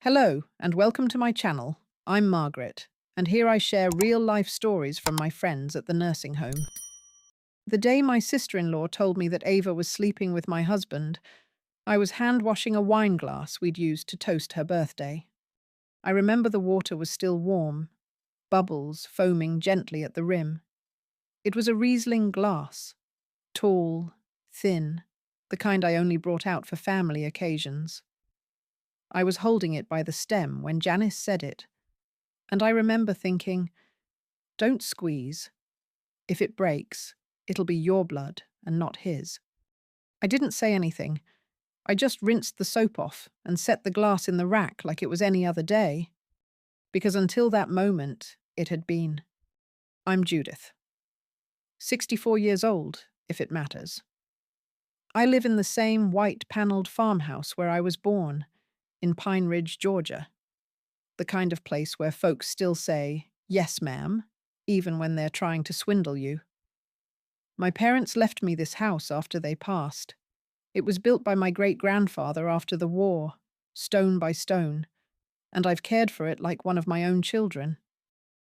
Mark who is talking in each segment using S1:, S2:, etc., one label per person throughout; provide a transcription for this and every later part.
S1: Hello, and welcome to my channel. I'm Margaret, and here I share real-life stories from my friends at the nursing home. The day my sister-in-law told me that Ava was sleeping with my husband, I was hand-washing a wine glass we'd used to toast her birthday. I remember the water was still warm, bubbles foaming gently at the rim. It was a Riesling glass, tall, thin, the kind I only brought out for family occasions. I was holding it by the stem when Janice said it, and I remember thinking, don't squeeze. If it breaks, it'll be your blood and not his. I didn't say anything. I just rinsed the soap off and set the glass in the rack like it was any other day, because until that moment, it had been. I'm Judith. 64 years old, if it matters. I live in the same white-paneled farmhouse where I was born, in Pine Ridge, Georgia. The kind of place where folks still say, "Yes, ma'am," even when they're trying to swindle you. My parents left me this house after they passed. It was built by my great-grandfather after the war, stone by stone, and I've cared for it like one of my own children.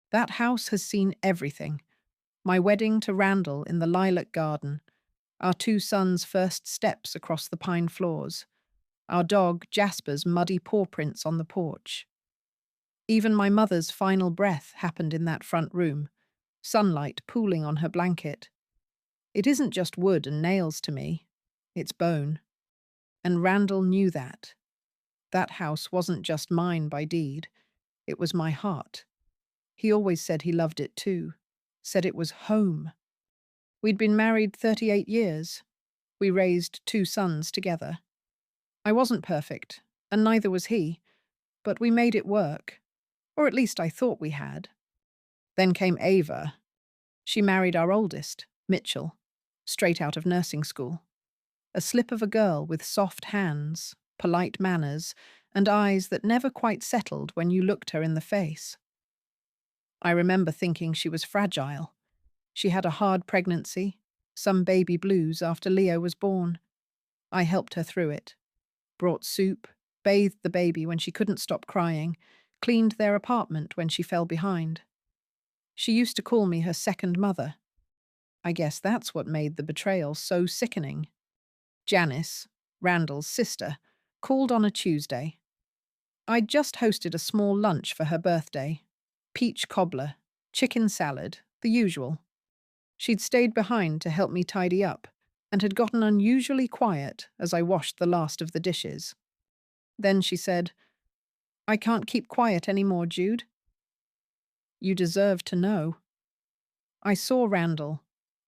S1: That house has seen everything. My wedding to Randall in the lilac garden, our two sons' first steps across the pine floors, our dog Jasper's muddy paw prints on the porch. Even my mother's final breath happened in that front room, sunlight pooling on her blanket. It isn't just wood and nails to me, it's bone. And Randall knew that. That house wasn't just mine by deed, it was my heart. He always said he loved it too, said it was home. We'd been married 38 years. We raised two sons together. I wasn't perfect, and neither was he, but we made it work. Or at least I thought we had. Then came Ava. She married our oldest, Mitchell, straight out of nursing school. A slip of a girl with soft hands, polite manners, and eyes that never quite settled when you looked her in the face. I remember thinking she was fragile. She had a hard pregnancy, some baby blues after Leo was born. I helped her through it. Brought soup, bathed the baby when she couldn't stop crying, cleaned their apartment when she fell behind. She used to call me her second mother. I guess that's what made the betrayal so sickening. Janice, Randall's sister, called on a Tuesday. I'd just hosted a small lunch for her birthday. Peach cobbler, chicken salad, the usual. She'd stayed behind to help me tidy up and had gotten unusually quiet as I washed the last of the dishes. Then she said, "I can't keep quiet anymore, Jude." You deserve to know. I saw Randall,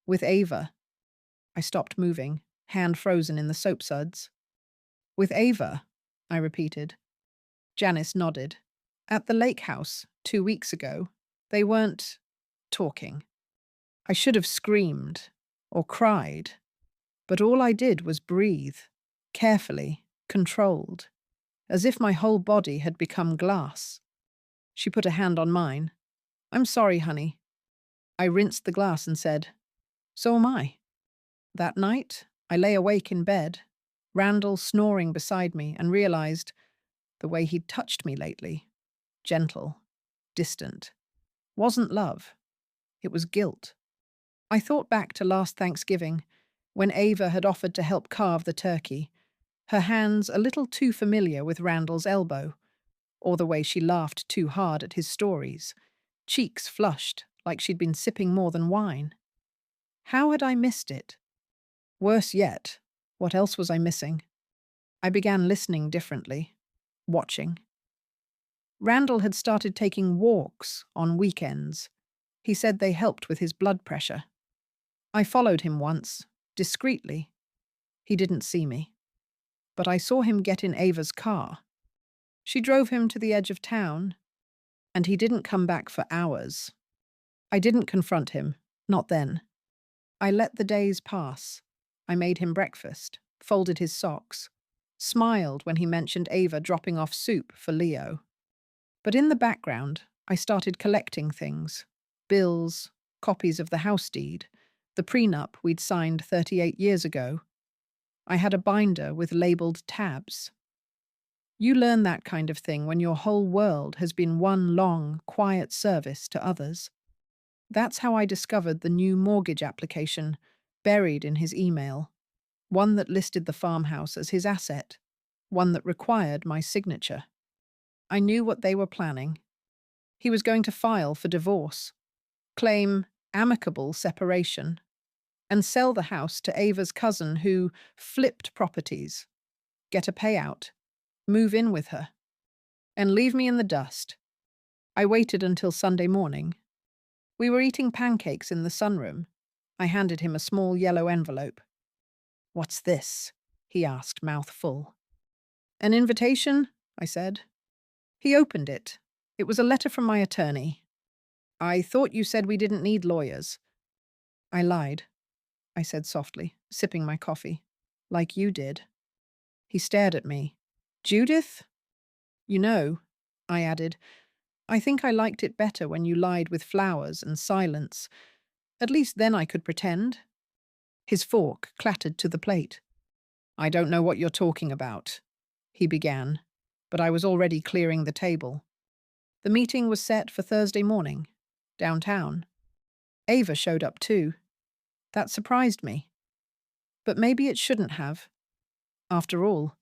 S1: with Ava. I stopped moving, hand frozen in the soap suds. With Ava, I repeated. Janice nodded. At the lake house, 2 weeks ago, they weren't talking. I should have screamed, or cried, but all I did was breathe, carefully, controlled, as if my whole body had become glass. She put a hand on mine. "I'm sorry, honey." I rinsed the glass and said, "So am I." That night, I lay awake in bed, Randall snoring beside me, and realized the way he'd touched me lately, gentle, distant, wasn't love. It was guilt. I thought back to last Thanksgiving, when Ava had offered to help carve the turkey, her hands a little too familiar with Randall's elbow, or the way she laughed too hard at his stories, cheeks flushed like she'd been sipping more than wine. How had I missed it? Worse yet, what else was I missing? I began listening differently, watching. Randall had started taking walks on weekends. He said they helped with his blood pressure. I followed him once, discreetly. He didn't see me. But I saw him get in Ava's car. She drove him to the edge of town, and he didn't come back for hours. I didn't confront him, not then. I let the days pass. I made him breakfast, folded his socks, smiled when he mentioned Ava dropping off soup for Leo. But in the background, I started collecting things. Bills, copies of the house deed, the prenup we'd signed 38 years ago. I had a binder with labeled tabs. You learn that kind of thing when your whole world has been one long, quiet service to others. That's how I discovered the new mortgage application, buried in his email, one that listed the farmhouse as his asset, one that required my signature. I knew what they were planning. He was going to file for divorce, claim amicable separation, and sell the house to Ava's cousin who flipped properties, get a payout, move in with her, and leave me in the dust. I waited until Sunday morning. We were eating pancakes in the sunroom. I handed him a small yellow envelope. "What's this?" he asked, mouth full. "An invitation," I said. He opened it. It was a letter from my attorney. "I thought you said we didn't need lawyers." "I lied," I said softly, sipping my coffee. "Like you did." He stared at me. "Judith?" "You know," I added, "I think I liked it better when you lied with flowers and silence. At least then I could pretend." His fork clattered to the plate. "I don't know what you're talking about," he began, but I was already clearing the table. The meeting was set for Thursday morning, downtown. Ava showed up too. That surprised me. But maybe it shouldn't have. After all,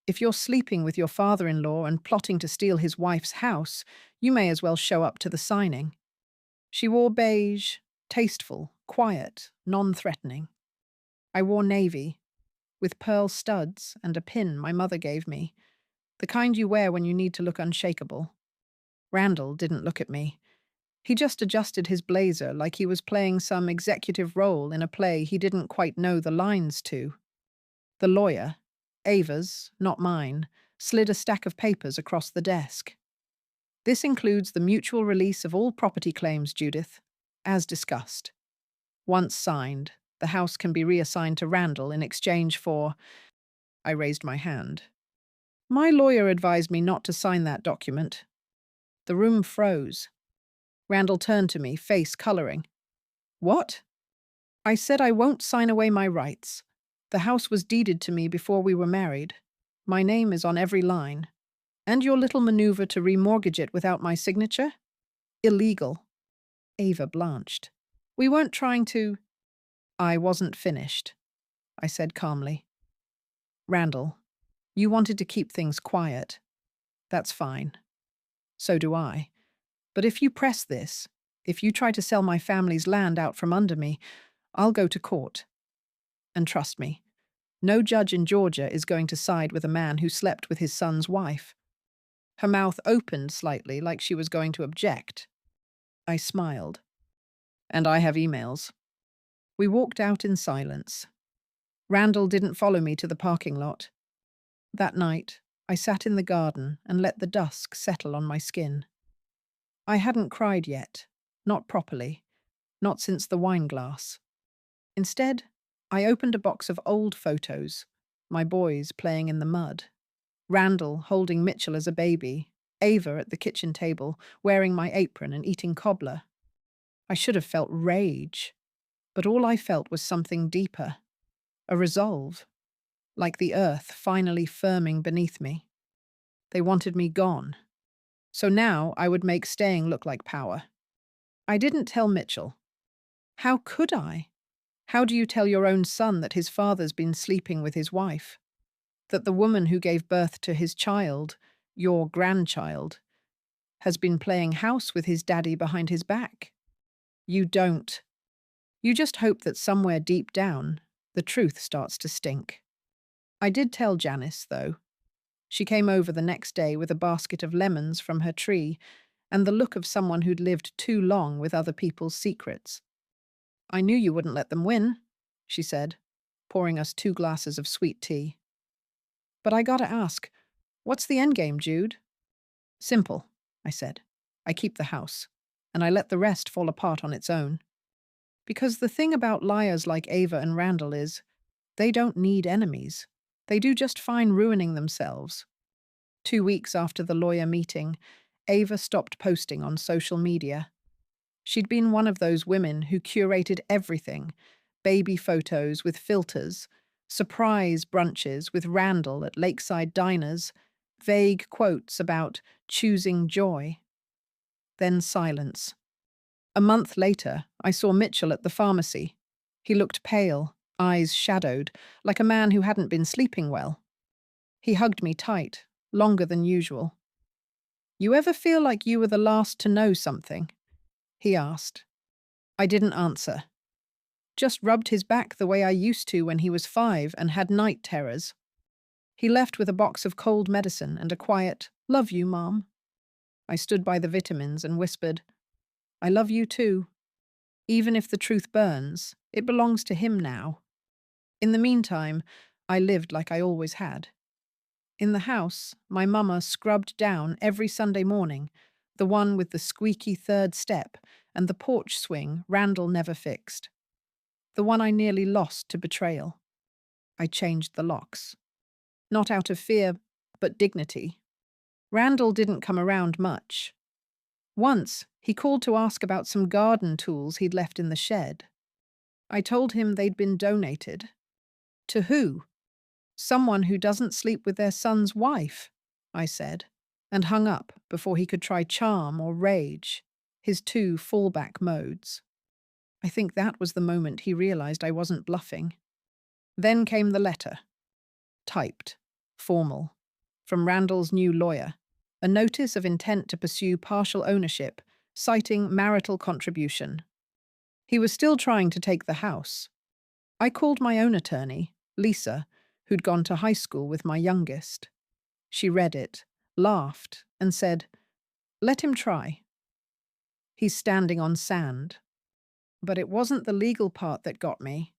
S1: if you're sleeping with your father-in-law and plotting to steal his wife's house, you may as well show up to the signing. She wore beige, tasteful, quiet, non-threatening. I wore navy, with pearl studs and a pin my mother gave me, the kind you wear when you need to look unshakable. Randall didn't look at me. He just adjusted his blazer like he was playing some executive role in a play he didn't quite know the lines to. The lawyer, Ava's, not mine, slid a stack of papers across the desk. "This includes the mutual release of all property claims, Judith, as discussed. Once signed, the house can be reassigned to Randall in exchange for—" I raised my hand. "My lawyer advised me not to sign that document." The room froze. Randall turned to me, face coloring. "What?" "I said I won't sign away my rights. The house was deeded to me before we were married. My name is on every line. And your little maneuver to remortgage it without my signature? Illegal." Ava blanched. "We weren't trying to—" "I wasn't finished," I said calmly. "Randall, you wanted to keep things quiet. That's fine. So do I. But if you press this, if you try to sell my family's land out from under me, I'll go to court. And trust me, no judge in Georgia is going to side with a man who slept with his son's wife." Her mouth opened slightly, like she was going to object. I smiled. "And I have emails." We walked out in silence. Randall didn't follow me to the parking lot. That night, I sat in the garden and let the dusk settle on my skin. I hadn't cried yet, not properly, not since the wine glass. Instead, I opened a box of old photos, my boys playing in the mud. Randall holding Mitchell as a baby, Ava at the kitchen table, wearing my apron and eating cobbler. I should have felt rage, but all I felt was something deeper, a resolve, like the earth finally firming beneath me. They wanted me gone. So now I would make staying look like power. I didn't tell Mitchell. How could I? How do you tell your own son that his father's been sleeping with his wife? That the woman who gave birth to his child, your grandchild, has been playing house with his daddy behind his back? You don't. You just hope that somewhere deep down, the truth starts to stink. I did tell Janice, though. She came over the next day with a basket of lemons from her tree and the look of someone who'd lived too long with other people's secrets. "I knew you wouldn't let them win," she said, pouring us 2 glasses of sweet tea. "But I gotta ask, what's the endgame, Jude?" "Simple," I said. "I keep the house, and I let the rest fall apart on its own. Because the thing about liars like Ava and Randall is, they don't need enemies. They do just fine ruining themselves." 2 weeks after the lawyer meeting, Ava stopped posting on social media. She'd been one of those women who curated everything: baby photos with filters, surprise brunches with Randall at lakeside diners, vague quotes about choosing joy. Then silence. A month later, I saw Mitchell at the pharmacy. He looked pale, eyes shadowed, like a man who hadn't been sleeping well. He hugged me tight, longer than usual. "You ever feel like you were the last to know something?" he asked. I didn't answer. Just rubbed his back the way I used to when he was 5 and had night terrors. He left with a box of cold medicine and a quiet, "Love you, Mom." I stood by the vitamins and whispered, "I love you too. Even if the truth burns, it belongs to him now." In the meantime, I lived like I always had. In the house, my mama scrubbed down every Sunday morning, the one with the squeaky third step and the porch swing Randall never fixed. The one I nearly lost to betrayal. I changed the locks. Not out of fear, but dignity. Randall didn't come around much. Once, he called to ask about some garden tools he'd left in the shed. I told him they'd been donated. To who? "Someone who doesn't sleep with their son's wife," I said, and hung up before he could try charm or rage, his two fallback modes. I think that was the moment he realized I wasn't bluffing. Then came the letter. Typed. Formal. From Randall's new lawyer. A notice of intent to pursue partial ownership, citing marital contribution. He was still trying to take the house. I called my own attorney, Lisa, who'd gone to high school with my youngest. She read it, laughed, and said, "Let him try. He's standing on sand." But it wasn't the legal part that got me.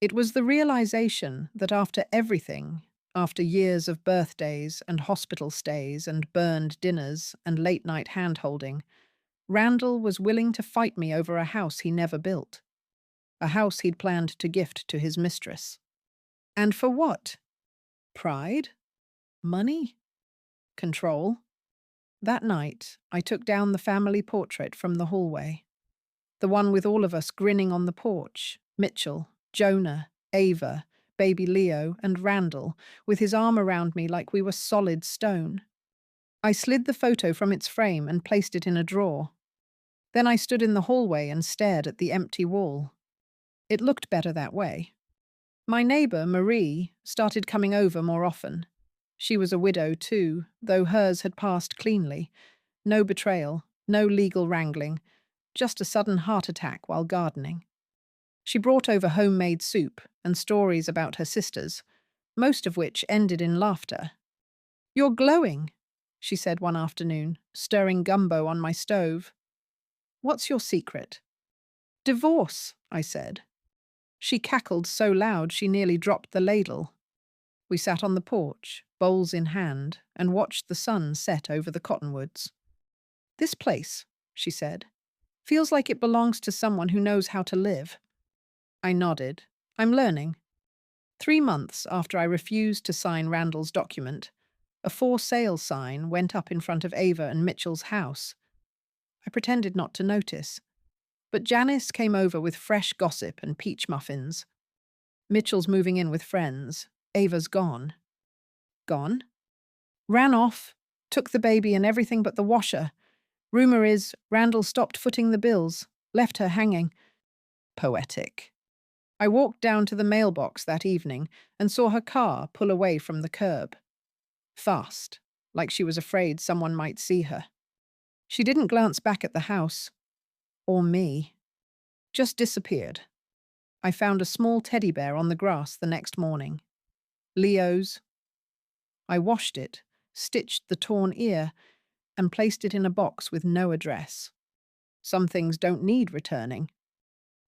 S1: It was the realization that after everything, after years of birthdays and hospital stays and burned dinners and late-night hand-holding, Randall was willing to fight me over a house he never built. A house he'd planned to gift to his mistress. And for what? Pride? Money? Control? That night, I took down the family portrait from the hallway. The one with all of us grinning on the porch, Mitchell, Jonah, Ava, baby Leo, and Randall, with his arm around me like we were solid stone. I slid the photo from its frame and placed it in a drawer. Then I stood in the hallway and stared at the empty wall. It looked better that way. My neighbour, Marie, started coming over more often. She was a widow too, though hers had passed cleanly. No betrayal, no legal wrangling, just a sudden heart attack while gardening. She brought over homemade soup and stories about her sisters, most of which ended in laughter. "You're glowing," she said one afternoon, stirring gumbo on my stove. "What's your secret?" "Divorce," I said. She cackled so loud she nearly dropped the ladle. We sat on the porch, bowls in hand, and watched the sun set over the cottonwoods. "This place," she said, "feels like it belongs to someone who knows how to live." I nodded. "I'm learning." 3 months after I refused to sign Randall's document, a for sale sign went up in front of Ava and Mitchell's house. I pretended not to notice. But Janice came over with fresh gossip and peach muffins. Mitchell's moving in with friends. Ava's gone. Gone? Ran off, took the baby and everything but the washer. Rumor is Randall stopped footing the bills, left her hanging. Poetic. I walked down to the mailbox that evening and saw her car pull away from the curb. Fast, like she was afraid someone might see her. She didn't glance back at the house. Or me. Just disappeared. I found a small teddy bear on the grass the next morning. Leo's. I washed it, stitched the torn ear, and placed it in a box with no address. Some things don't need returning.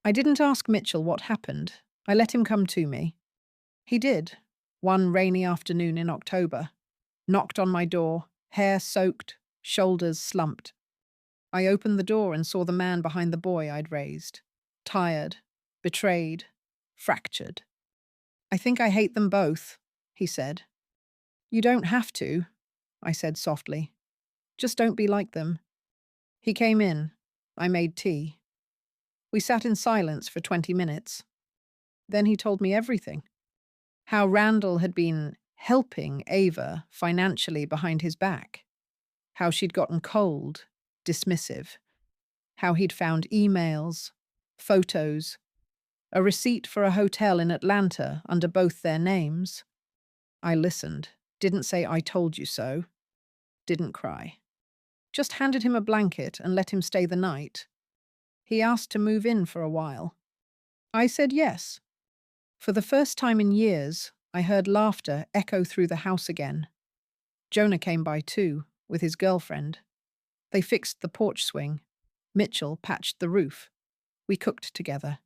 S1: I didn't ask Mitchell what happened. I let him come to me. He did, one rainy afternoon in October. Knocked on my door, hair soaked, shoulders slumped. I opened the door and saw the man behind the boy I'd raised. Tired, betrayed, fractured. "I think I hate them both," he said. "You don't have to," I said softly. "Just don't be like them." He came in. I made tea. We sat in silence for 20 minutes. Then he told me everything. How Randall had been helping Ava financially behind his back, how she'd gotten cold, dismissive, how he'd found emails, photos, a receipt for a hotel in Atlanta under both their names. I listened, didn't say "I told you so," didn't cry. Just handed him a blanket and let him stay the night. He asked to move in for a while. I said yes. For the first time in years, I heard laughter echo through the house again. Jonah came by too, with his girlfriend. They fixed the porch swing. Mitchell patched the roof. We cooked together.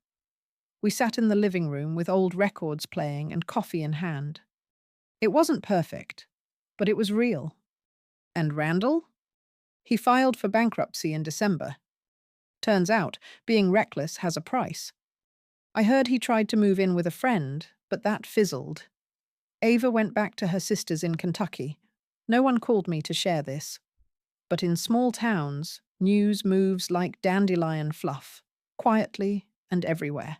S1: We sat in the living room with old records playing and coffee in hand. It wasn't perfect, but it was real. And Randall? He filed for bankruptcy in December. Turns out, being reckless has a price. I heard he tried to move in with a friend, but that fizzled. Ava went back to her sisters in Kentucky. No one called me to share this. But in small towns, news moves like dandelion fluff, quietly and everywhere.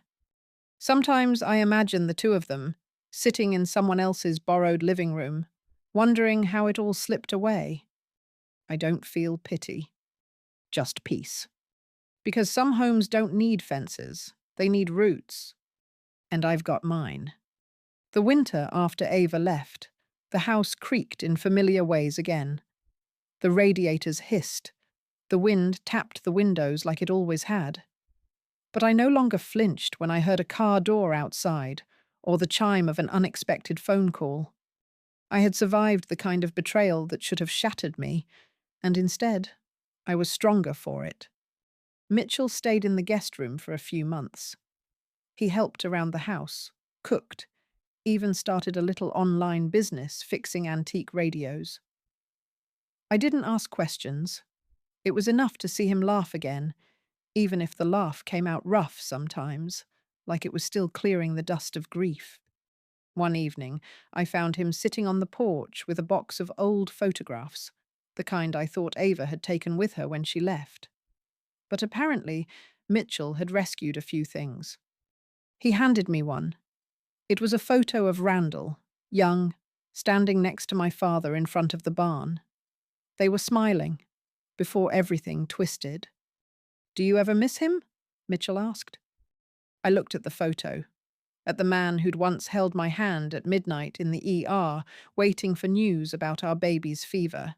S1: Sometimes I imagine the two of them, sitting in someone else's borrowed living room, wondering how it all slipped away. I don't feel pity, just peace. Because some homes don't need fences, they need roots. And I've got mine. The winter after Ava left, the house creaked in familiar ways again. The radiators hissed. The wind tapped the windows like it always had. But I no longer flinched when I heard a car door outside or the chime of an unexpected phone call. I had survived the kind of betrayal that should have shattered me, and instead, I was stronger for it. Mitchell stayed in the guest room for a few months. He helped around the house, cooked, even started a little online business fixing antique radios. I didn't ask questions. It was enough to see him laugh again, even if the laugh came out rough sometimes, like it was still clearing the dust of grief. One evening, I found him sitting on the porch with a box of old photographs, the kind I thought Ava had taken with her when she left. But apparently, Mitchell had rescued a few things. He handed me one. It was a photo of Randall, young, standing next to my father in front of the barn. They were smiling, before everything twisted. "Do you ever miss him?" Mitchell asked. I looked at the photo, at the man who'd once held my hand at midnight in the ER, waiting for news about our baby's fever.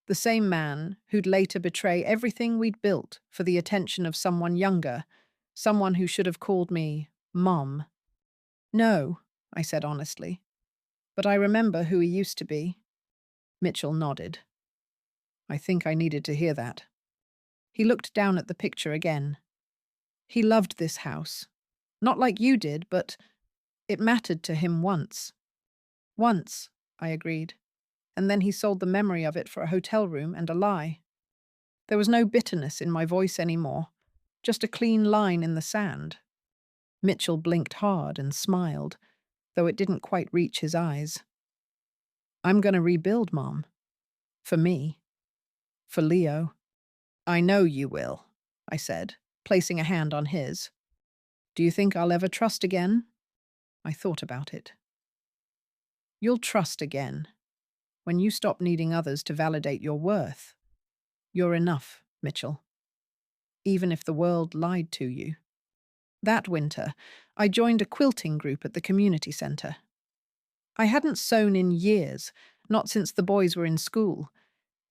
S1: The same man who'd later betray everything we'd built for the attention of someone younger, someone who should have called me Mom. "No," I said honestly, "but I remember who he used to be." Mitchell nodded. I think I needed to hear that. He looked down at the picture again. He loved this house. Not like you did, but it mattered to him once. Once, I agreed. And then he sold the memory of it for a hotel room and a lie. There was no bitterness in my voice anymore, just a clean line in the sand. Mitchell blinked hard and smiled, though it didn't quite reach his eyes. "I'm going to rebuild, Mom. For me. For Leo." "I know you will," I said, placing a hand on his. "Do you think I'll ever trust again?" I thought about it. "You'll trust again. When you stop needing others to validate your worth. You're enough, Mitchell. Even if the world lied to you." That winter, I joined a quilting group at the community center. I hadn't sewn in years, not since the boys were in school,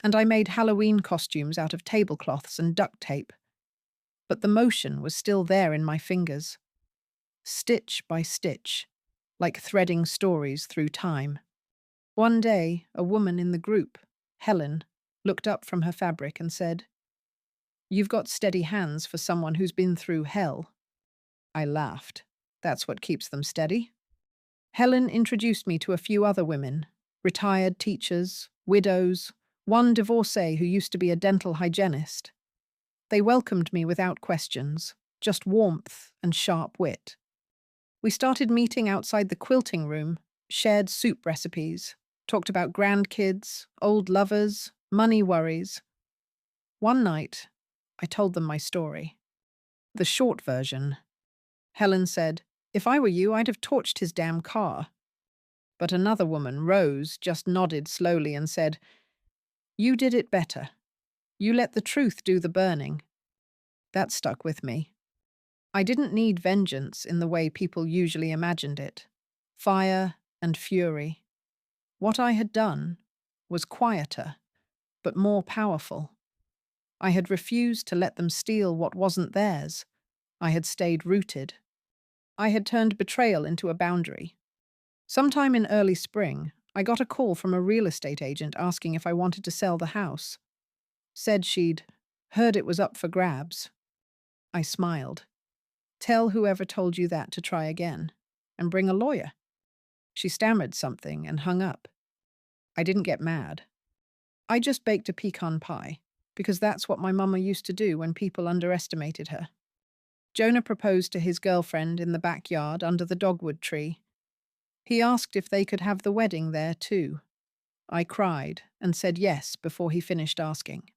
S1: and I made Halloween costumes out of tablecloths and duct tape. But the motion was still there in my fingers. Stitch by stitch, like threading stories through time. One day, a woman in the group, Helen, looked up from her fabric and said, "You've got steady hands for someone who's been through hell." I laughed. That's what keeps them steady. Helen introduced me to a few other women, retired teachers, widows, one divorcee who used to be a dental hygienist. They welcomed me without questions, just warmth and sharp wit. We started meeting outside the quilting room, shared soup recipes, talked about grandkids, old lovers, money worries. One night, I told them my story. The short version. Helen said, "If I were you, I'd have torched his damn car." But another woman, Rose, just nodded slowly and said, "You did it better. You let the truth do the burning." That stuck with me. I didn't need vengeance in the way people usually imagined it. Fire and fury. What I had done was quieter, but more powerful. I had refused to let them steal what wasn't theirs. I had stayed rooted. I had turned betrayal into a boundary. Sometime in early spring, I got a call from a real estate agent asking if I wanted to sell the house. Said she'd heard it was up for grabs. I smiled. "Tell whoever told you that to try again, and bring a lawyer." She stammered something and hung up. I didn't get mad. I just baked a pecan pie, because that's what my mama used to do when people underestimated her. Jonah proposed to his girlfriend in the backyard under the dogwood tree. He asked if they could have the wedding there too. I cried and said yes before he finished asking.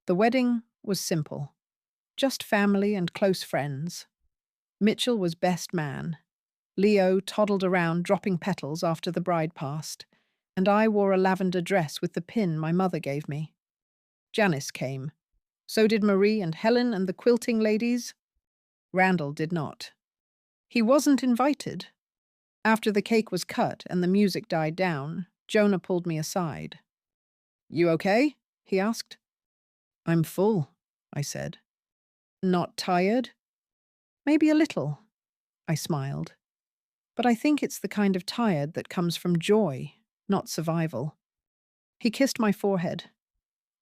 S1: The wedding was simple. Just family and close friends. Mitchell was best man. Leo toddled around dropping petals after the bride passed, and I wore a lavender dress with the pin my mother gave me. Janice came. So did Marie and Helen and the quilting ladies. Randall did not. He wasn't invited. After the cake was cut and the music died down, Jonah pulled me aside. "You okay?" he asked. "I'm full," I said. "Not tired?" "Maybe a little," I smiled. "But I think it's the kind of tired that comes from joy, not survival." He kissed my forehead.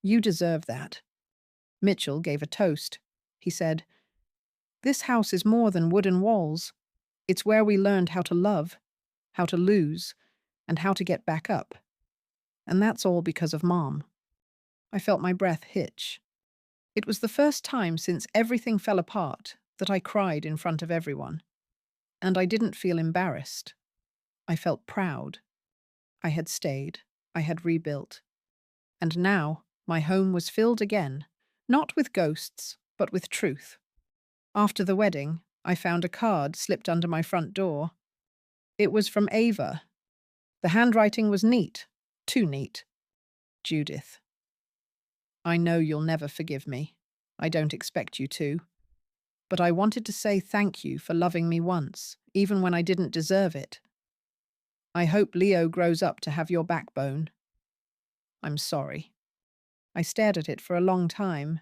S1: "You deserve that." Mitchell gave a toast. He said, "This house is more than wooden walls. It's where we learned how to love, how to lose, and how to get back up. And that's all because of Mom." I felt my breath hitch. It was the first time since everything fell apart that I cried in front of everyone. And I didn't feel embarrassed. I felt proud. I had stayed. I had rebuilt. And now my home was filled again, not with ghosts, but with truth. After the wedding, I found a card slipped under my front door. It was from Ava. The handwriting was neat, too neat. "Judith, I know you'll never forgive me. I don't expect you to. But I wanted to say thank you for loving me once, even when I didn't deserve it. I hope Leo grows up to have your backbone. I'm sorry." I stared at it for a long time.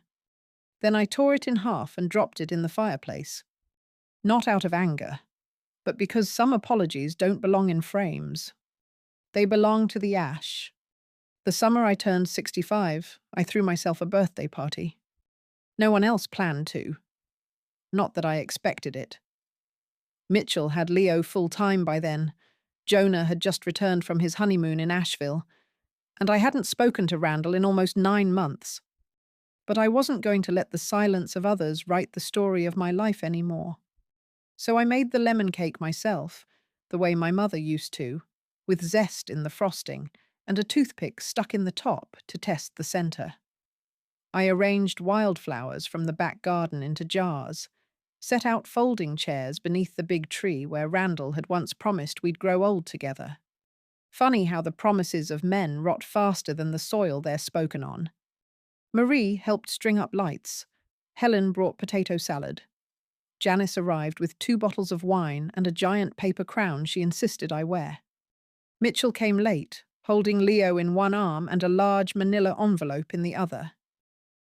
S1: Then I tore it in half and dropped it in the fireplace. Not out of anger, but because some apologies don't belong in frames. They belong to the ash. The summer I turned 65, I threw myself a birthday party. No one else planned to. Not that I expected it. Mitchell had Leo full-time by then. Jonah had just returned from his honeymoon in Asheville, and I hadn't spoken to Randall in almost 9 months. But I wasn't going to let the silence of others write the story of my life anymore. So I made the lemon cake myself, the way my mother used to, with zest in the frosting and a toothpick stuck in the top to test the center. I arranged wildflowers from the back garden into jars, set out folding chairs beneath the big tree where Randall had once promised we'd grow old together. Funny how the promises of men rot faster than the soil they're spoken on. Marie helped string up lights. Helen brought potato salad. Janice arrived with 2 bottles of wine and a giant paper crown she insisted I wear. Mitchell came late, holding Leo in one arm and a large manila envelope in the other.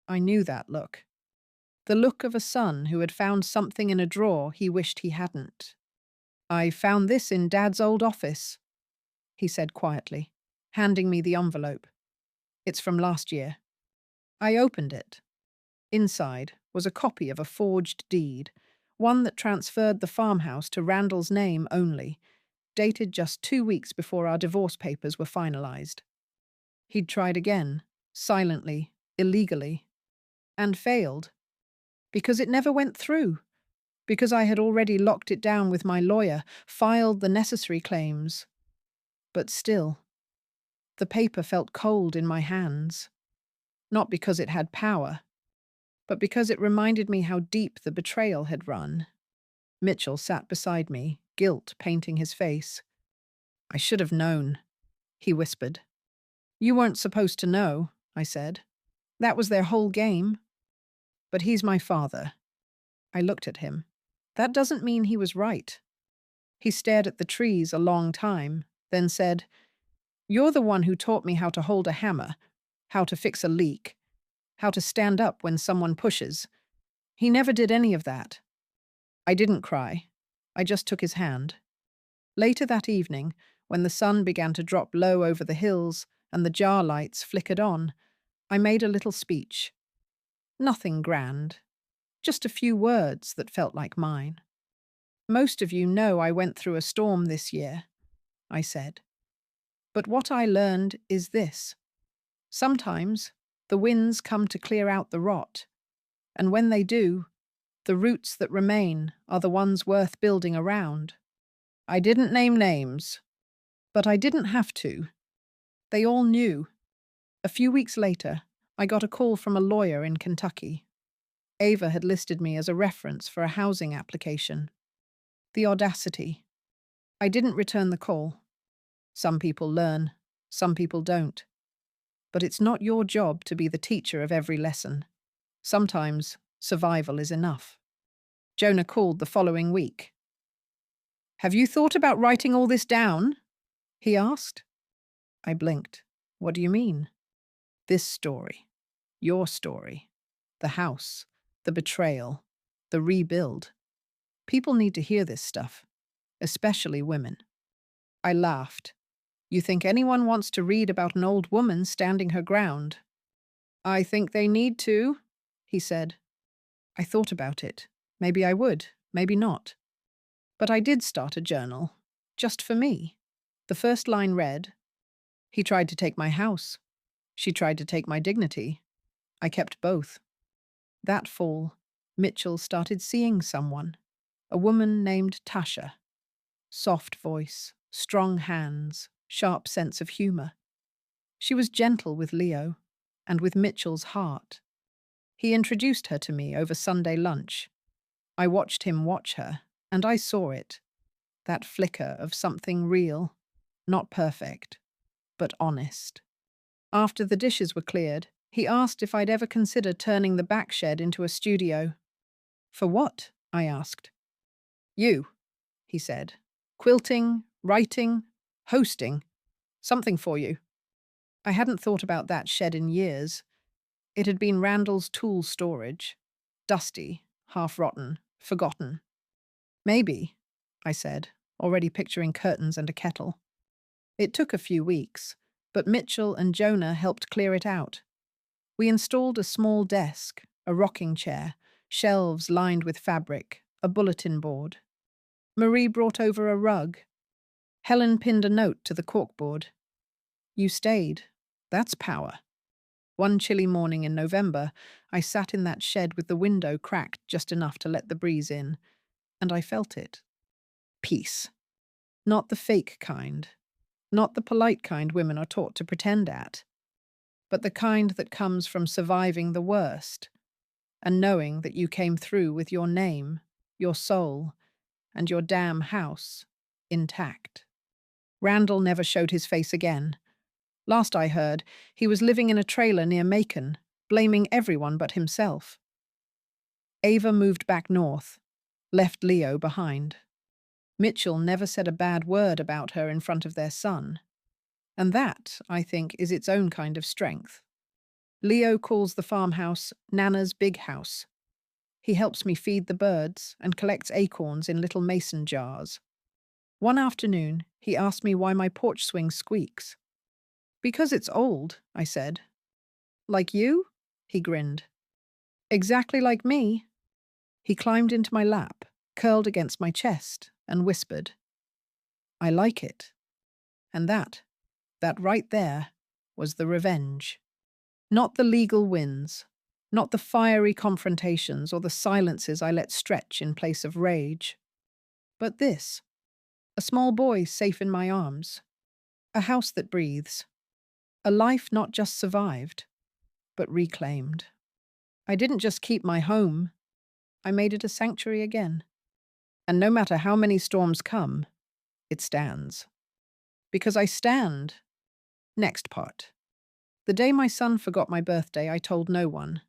S1: I knew that look. The look of a son who had found something in a drawer he wished he hadn't. "I found this in Dad's old office," he said quietly, handing me the envelope. "It's from last year." I opened it. Inside was a copy of a forged deed, one that transferred the farmhouse to Randall's name only, dated just 2 weeks before our divorce papers were finalized. He'd tried again, silently, illegally, and failed. Because it never went through. Because I had already locked it down with my lawyer, filed the necessary claims. But still, the paper felt cold in my hands. Not because it had power, but because it reminded me how deep the betrayal had run. Mitchell sat beside me, guilt painting his face. I should have known, he whispered. You weren't supposed to know, I said. That was their whole game. But he's my father. I looked at him. That doesn't mean he was right. He stared at the trees a long time, then said, You're the one who taught me how to hold a hammer, how to fix a leak, how to stand up when someone pushes. He never did any of that. I didn't cry. I just took his hand. Later that evening, when the sun began to drop low over the hills and the jar lights flickered on, I made a little speech. Nothing grand, just a few words that felt like mine. Most of you know I went through a storm this year, I said. But what I learned is this. Sometimes the winds come to clear out the rot, and when they do, the roots that remain are the ones worth building around. I didn't name names, but I didn't have to. They all knew. A few weeks later, I got a call from a lawyer in Kentucky. Ava had listed me as a reference for a housing application. The audacity. I didn't return the call. Some people learn, some people don't. But it's not your job to be the teacher of every lesson. Sometimes survival is enough. Jonah called the following week. Have you thought about writing all this down? He asked. I blinked. What do you mean? This story. Your story. The house. The betrayal. The rebuild. People need to hear this stuff, especially women. I laughed. You think anyone wants to read about an old woman standing her ground? I think they need to, he said. I thought about it. Maybe I would, maybe not. But I did start a journal, just for me. The first line read, He tried to take my house. She tried to take my dignity. I kept both. That fall, Mitchell started seeing someone, a woman named Tasha. Soft voice, strong hands, sharp sense of humor. She was gentle with Leo and with Mitchell's heart. He introduced her to me over Sunday lunch. I watched him watch her, and I saw it. That flicker of something real, not perfect, but honest. After the dishes were cleared, he asked if I'd ever consider turning the back shed into a studio. For what? I asked. You, he said. Quilting, writing, hosting. Something for you. I hadn't thought about that shed in years. It had been Randall's tool storage. Dusty, half-rotten, forgotten. Maybe, I said, already picturing curtains and a kettle. It took a few weeks, but Mitchell and Jonah helped clear it out. We installed a small desk, a rocking chair, shelves lined with fabric, a bulletin board. Marie brought over a rug. Helen pinned a note to the corkboard. You stayed. That's power. One chilly morning in November, I sat in that shed with the window cracked just enough to let the breeze in, and I felt it. Peace. Not the fake kind. Not the polite kind women are taught to pretend at, but the kind that comes from surviving the worst and knowing that you came through with your name, your soul, and your damn house intact. Randall never showed his face again. Last I heard, he was living in a trailer near Macon, blaming everyone but himself. Ava moved back north, left Leo behind. Mitchell never said a bad word about her in front of their son. And that, I think, is its own kind of strength. Leo calls the farmhouse Nana's big house. He helps me feed the birds and collects acorns in little mason jars. One afternoon, he asked me why my porch swing squeaks. Because it's old, I said. Like you? He grinned. Exactly like me. He climbed into my lap, curled against my chest, and whispered, I like it. And that right there, was the revenge. Not the legal wins, not the fiery confrontations or the silences I let stretch in place of rage. But this, a small boy safe in my arms, a house that breathes, a life not just survived, but reclaimed. I didn't just keep my home, I made it a sanctuary again. And no matter how many storms come, it stands. Because I stand. Next part. The day my son forgot my birthday, I told no one.